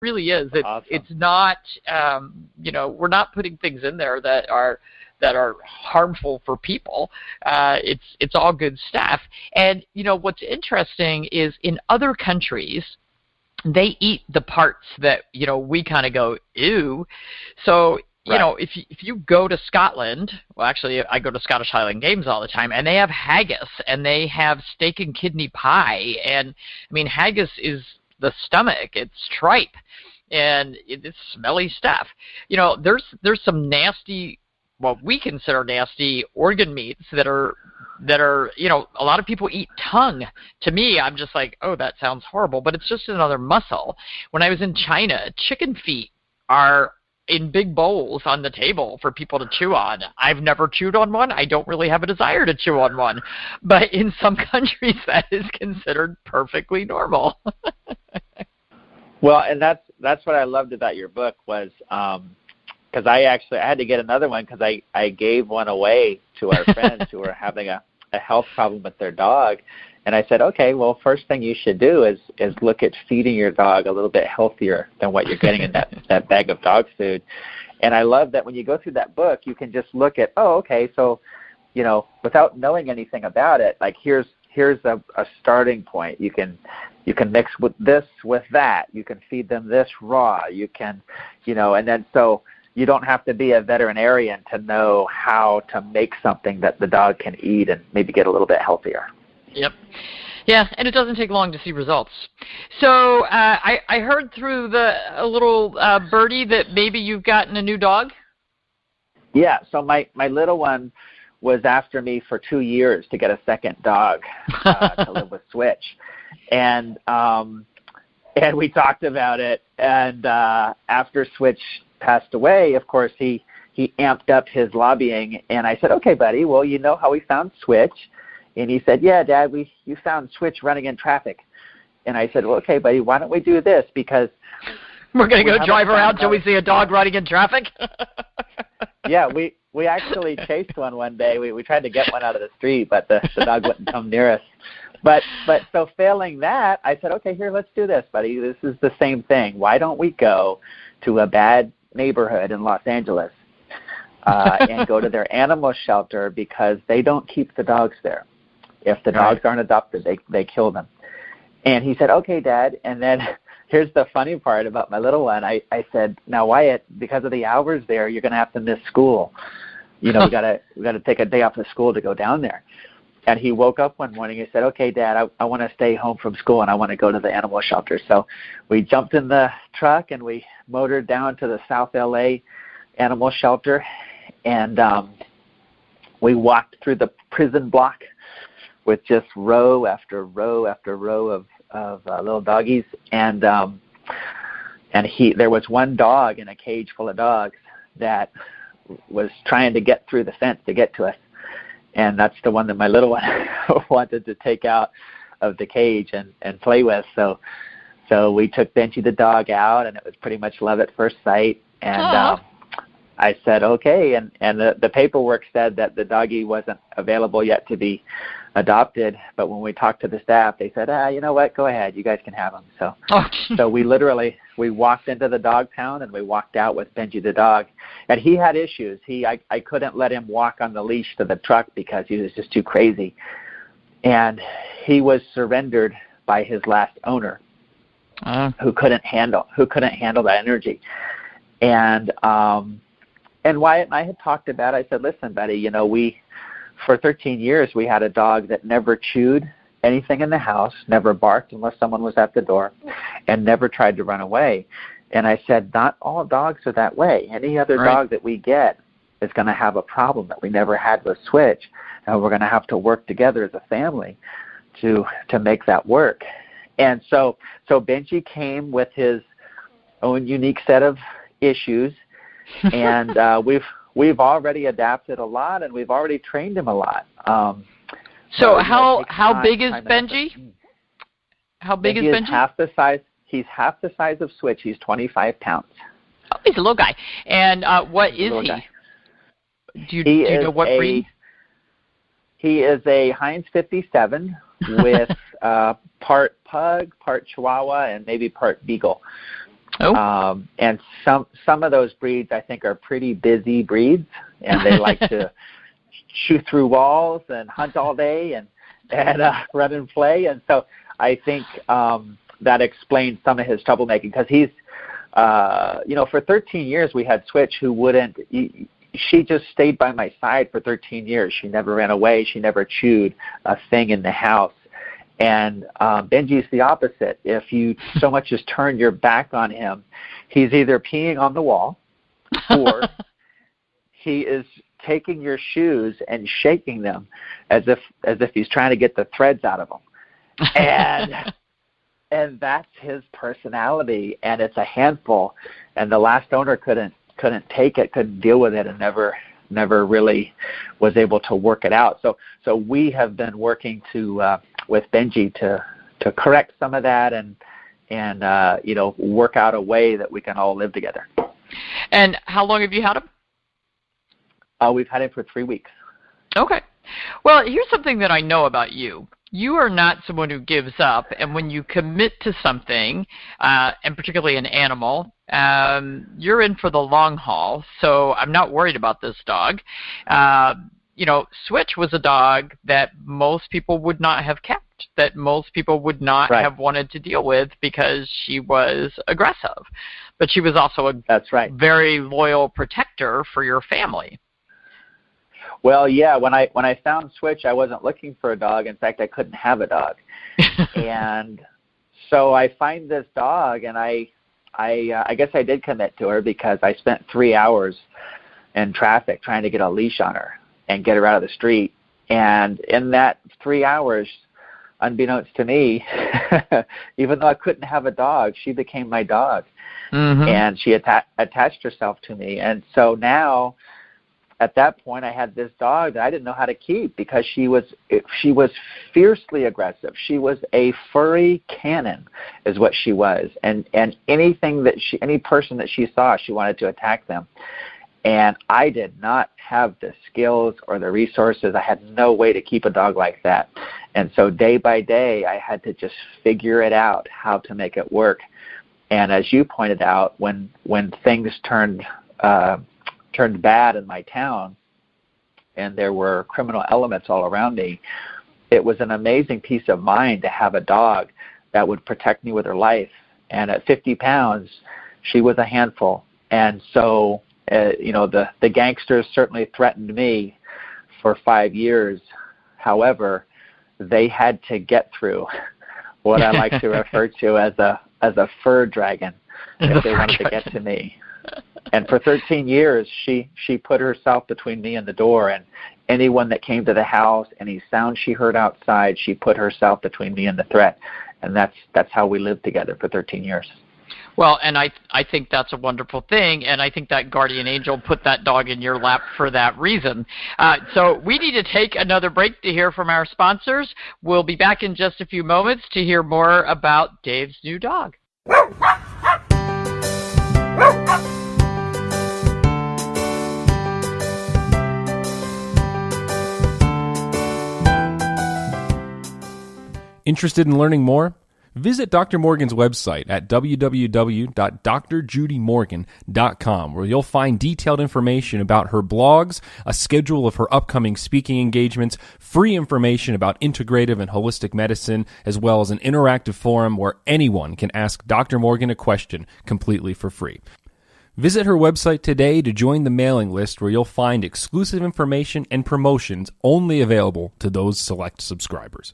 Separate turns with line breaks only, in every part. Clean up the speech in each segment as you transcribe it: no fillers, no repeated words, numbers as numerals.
really is.
Awesome.
It's not, we're not putting things in there that are harmful for people. It's all good stuff. And what's interesting is in other countries, they eat the parts that we kind of go ew. So if you go to Scotland, well, actually I go to Scottish Highland Games all the time, and they have haggis and they have steak and kidney pie, and I mean haggis is the stomach, it's tripe, and it's smelly stuff. There's some nasty, what we consider nasty organ meats that are a lot of people eat tongue. To me, I'm just like, oh, that sounds horrible, but it's just another muscle. When I was in China, chicken feet are in big bowls on the table for people to chew on. I've never chewed on one. I don't really have a desire to chew on one, but in some countries that is considered perfectly normal.
Well, and that's what I loved about your book was because I had to get another one because I gave one away to our friends who were having a health problem with their dog. And I said, okay, well, first thing you should do is look at feeding your dog a little bit healthier than what you're getting in that bag of dog food. And I love that when you go through that book, you can just look at, oh, okay, so, without knowing anything about it, like here's a starting point. You can mix with this with that. You can feed them this raw. You can, and then so you don't have to be a veterinarian to know how to make something that the dog can eat and maybe get a little bit healthier.
Yep. Yeah, and it doesn't take long to see results. So I heard through a little birdie that maybe you've gotten a new dog?
Yeah, so my little one was after me for 2 years to get a second dog to live with Switch. And we talked about it. And after Switch passed away, of course, he amped up his lobbying. And I said, okay, buddy, well, you know how we found Switch? And he said, yeah, Dad, you found Switch running in traffic. And I said, well, okay, buddy, why don't we do this? Because
we're going to go drive around till we see a dog running in traffic?
Yeah, we actually chased one day. We tried to get one out of the street, but the dog wouldn't come near us. But so failing that, I said, okay, here, let's do this, buddy. This is the same thing. Why don't we go to a bad neighborhood in Los Angeles and go to their animal shelter because they don't keep the dogs there. If the dogs aren't adopted, they kill them. And he said, okay, Dad. And then here's the funny part about my little one. I said, now, Wyatt, because of the hours there, you're going to have to miss school. We got to take a day off of school to go down there. And he woke up one morning and said, okay, Dad, I want to stay home from school and I want to go to the animal shelter. So we jumped in the truck and we motored down to the South LA animal shelter. And we walked through the prison block with just row after row after row of little doggies. And there was one dog in a cage full of dogs that was trying to get through the fence to get to us. And that's the one that my little one wanted to take out of the cage and play with. So we took Benji the dog out, and it was pretty much love at first sight. And I said, okay. And the paperwork said that the doggie wasn't available yet to be adopted. But when we talked to the staff, they said, you know what, go ahead. You guys can have him. So we walked into the dog pound, and we walked out with Benji the dog. And he had issues. I couldn't let him walk on the leash to the truck because he was just too crazy. And he was surrendered by his last owner, who couldn't handle that energy. And Wyatt and I had talked about it. I said, listen, buddy, for 13 years we had a dog that never chewed anything in the house, never barked unless someone was at the door, and never tried to run away. And I said, not all dogs are that way. Any other dog that we get is going to have a problem that we never had with Switch, and we're going to have to work together as a family to make that work. And so Benji came with his own unique set of issues, and we've already adapted a lot, and we've already trained him a lot.
So how big is Benji? How big is Benji?
He's half the size of Switch. He's 25 pounds.
Oh, he's a little guy. And what is he? Do you know what breed?
He is a Heinz 57 with part pug, part Chihuahua, and maybe part beagle.
Oh.
And some of those breeds, I think, are pretty busy breeds, and they like to shoot through walls and hunt all day and run and play. And so I think that explains some of his troublemaking, because he's, for 13 years we had Switch, who wouldn't. She just stayed by my side for 13 years. She never ran away. She never chewed a thing in the house. And Benji's the opposite. If you so much as turn your back on him, he's either peeing on the wall, or he is taking your shoes and shaking them as if he's trying to get the threads out of them. And that's his personality, and it's a handful. And the last owner couldn't take it, couldn't deal with it, and never really was able to work it out. So we have been working with Benji to correct some of that and work out a way that we can all live together.
And how long have you had him?
We've had him for 3 weeks.
Okay. Well, here's something that I know about you. You are not someone who gives up, and when you commit to something, and particularly an animal, you're in for the long haul. So I'm not worried about this dog. Switch was a dog that most people would not have kept, that most people would not have wanted to deal with, because she was aggressive. But she was also a very loyal protector for your family.
Well, yeah, when I found Switch, I wasn't looking for a dog. In fact, I couldn't have a dog. And so I find this dog, and I guess I did commit to her, because I spent 3 hours in traffic trying to get a leash on her and get her out of the street. And in that 3 hours, unbeknownst to me, even though I couldn't have a dog, she became my dog. Mm-hmm. And she attached herself to me. And so now, at that point, I had this dog that I didn't know how to keep, because she was fiercely aggressive. She was a furry cannon, is what she was, and any person that she saw, she wanted to attack them. And I did not have the skills or the resources. I had no way to keep a dog like that. And so day by day, I had to just figure it out, how to make it work. And as you pointed out, when things turned bad in my town, and there were criminal elements all around me, it was an amazing peace of mind to have a dog that would protect me with her life. And at 50 pounds, she was a handful. And so, the gangsters certainly threatened me for 5 years. However, they had to get through what I like to refer to as a fur dragon if they wanted to get to me. And for 13 years, she put herself between me and the door, and anyone that came to the house, any sound she heard outside, she put herself between me and the threat. And that's how we lived together for 13 years.
Well, and I think that's a wonderful thing, and I think that guardian angel put that dog in your lap for that reason. So we need to take another break to hear from our sponsors. We'll be back in just a few moments to hear more about Dave's new dog.
Interested in learning more? Visit Dr. Morgan's website at www.drjudymorgan.com, where you'll find detailed information about her blogs, a schedule of her upcoming speaking engagements, free information about integrative and holistic medicine, as well as an interactive forum where anyone can ask Dr. Morgan a question completely for free. Visit her website today to join the mailing list, where you'll find exclusive information and promotions only available to those select subscribers.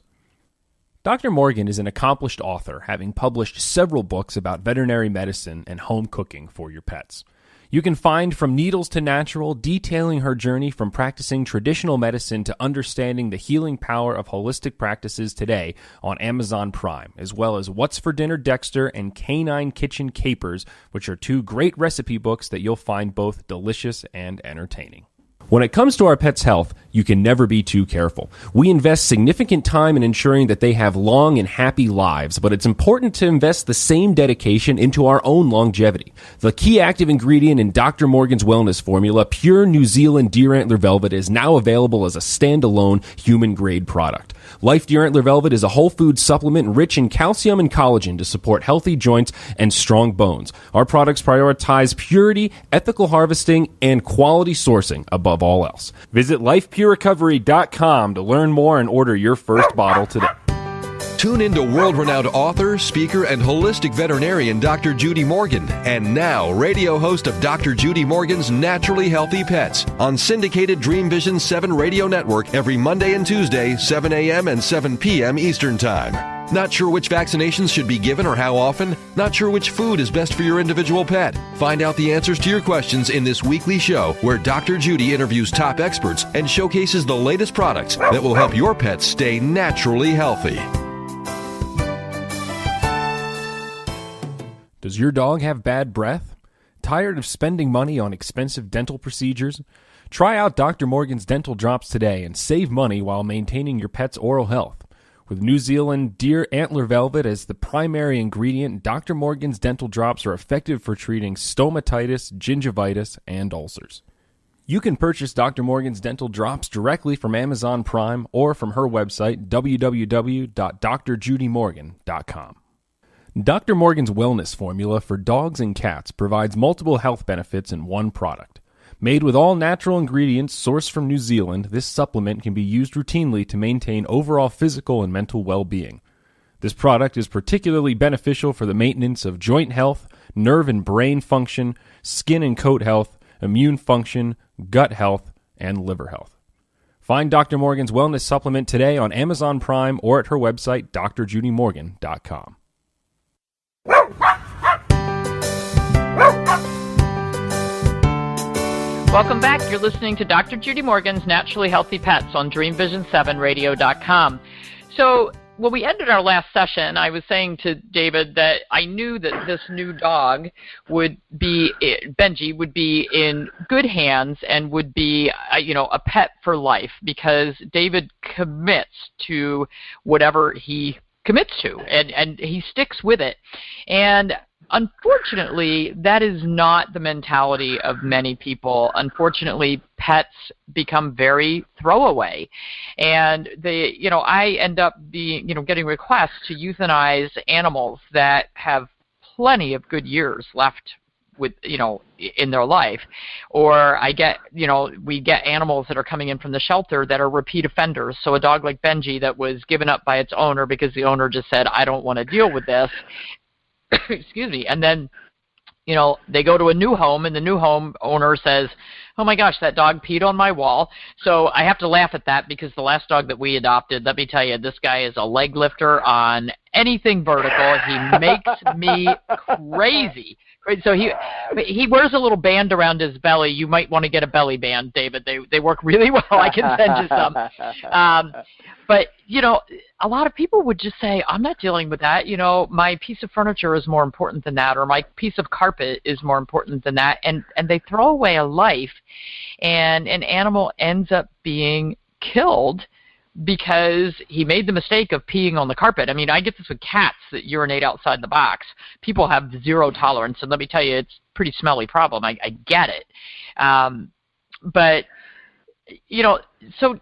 Dr. Morgan is an accomplished author, having published several books about veterinary medicine and home cooking for your pets. You can find From Needles to Natural, detailing her journey from practicing traditional medicine to understanding the healing power of holistic practices today, on Amazon Prime, as well as What's for Dinner Dexter and Canine Kitchen Capers, which are two great recipe books that you'll find both delicious and entertaining. When it comes to our pets' health, You can never be too careful. We invest significant time in ensuring that they have long and happy lives, but it's important to invest the same dedication into our own longevity. The key active ingredient in Dr. Morgan's wellness formula, pure New Zealand deer antler velvet, is now available as a standalone human-grade product. Life Deer Antler Velvet is a whole food supplement rich in calcium and collagen to support healthy joints and strong bones. Our products prioritize purity, ethical harvesting, and quality sourcing above all else. Visit lifepurerecovery.com to learn more and order your first bottle today.
Tune in to world-renowned author, speaker, and holistic veterinarian Dr. Judy Morgan, and now radio host of Dr. Judy Morgan's Naturally Healthy Pets on syndicated Dream Vision 7 radio network every Monday and Tuesday, 7 a.m. and 7 p.m. Eastern Time. Not sure which vaccinations should be given or how often? Not sure which food is best for your individual pet? Find out the answers to your questions in this weekly show where Dr. Judy interviews top experts and showcases the latest products that will help your pets stay naturally healthy.
Does your dog have bad breath? Tired of spending money on expensive dental procedures? Try out Dr. Morgan's Dental Drops today and save money while maintaining your pet's oral health. With New Zealand deer antler velvet as the primary ingredient, Dr. Morgan's Dental Drops are effective for treating stomatitis, gingivitis, and ulcers. You can purchase Dr. Morgan's Dental Drops directly from Amazon Prime or from her website, www.drjudymorgan.com. Dr. Morgan's Wellness Formula for dogs and cats provides multiple health benefits in one product. Made with all natural ingredients sourced from New Zealand, this supplement can be used routinely to maintain overall physical and mental well-being. This product is particularly beneficial for the maintenance of joint health, nerve and brain function, skin and coat health, immune function, gut health, and liver health. Find Dr. Morgan's Wellness Supplement today on Amazon Prime or at her website, drjudymorgan.com.
Welcome back. You're listening to Dr. Judy Morgan's Naturally Healthy Pets on DreamVision7Radio.com. So when we ended our last session, I was saying to David that I knew that this new dog would be, Benji, would be in good hands and would be, a pet for life because David commits to whatever he commits to, and he sticks with it. And unfortunately, that is not the mentality of many people. Unfortunately, pets become very throwaway, and I end up getting requests to euthanize animals that have plenty of good years left with in their life, or we get animals that are coming in from the shelter that are repeat offenders. So a dog like Benji that was given up by its owner because the owner just said, I don't want to deal with this. Excuse me. And then, they go to a new home, and the new home owner says, oh my gosh, that dog peed on my wall. So I have to laugh at that because the last dog that we adopted, let me tell you, this guy is a leg lifter on anything vertical. He makes me crazy. So he wears a little band around his belly. You might want to get a belly band, David. They work really well. I can send you some. But, a lot of people would just say, I'm not dealing with that. My piece of furniture is more important than that, or my piece of carpet is more important than that. And they throw away a life, and an animal ends up being killed because he made the mistake of peeing on the carpet. I mean, I get this with cats that urinate outside the box. People have zero tolerance, and let me tell you, it's a pretty smelly problem. I get it. But, so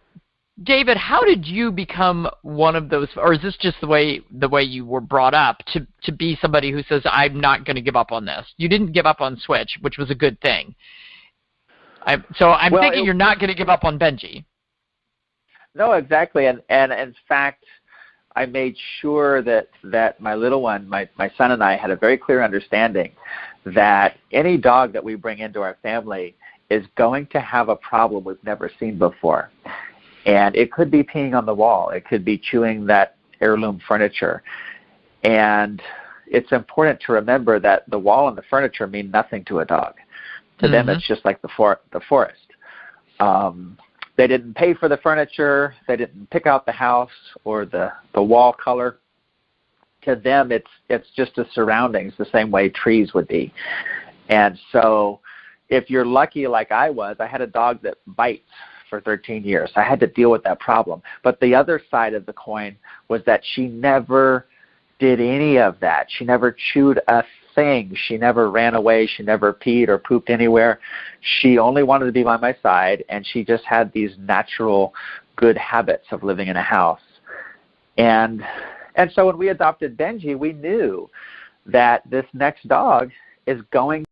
David, how did you become one of those, or is this just the way you were brought up to be somebody who says, I'm not going to give up on this? You didn't give up on Switch, which was a good thing. I'm thinking you're not going to give up on Benji.
No, exactly. And in fact, I made sure that my little one, my son and I, had a very clear understanding that any dog that we bring into our family is going to have a problem we've never seen before. And it could be peeing on the wall. It could be chewing that heirloom furniture. And it's important to remember that the wall and the furniture mean nothing to a dog. To them, it's just like the forest. They didn't pay for the furniture. They didn't pick out the house or the wall color. To them, it's just a surroundings, the same way trees would be. And so if you're lucky like I was, I had a dog that bites for 13 years. I had to deal with that problem. But the other side of the coin was that she never did any of that. She never chewed a thing. She never ran away. She never peed or pooped anywhere. She only wanted to be by my side, and she just had these natural good habits of living in a house. And so when we adopted Benji, we knew that this next dog is going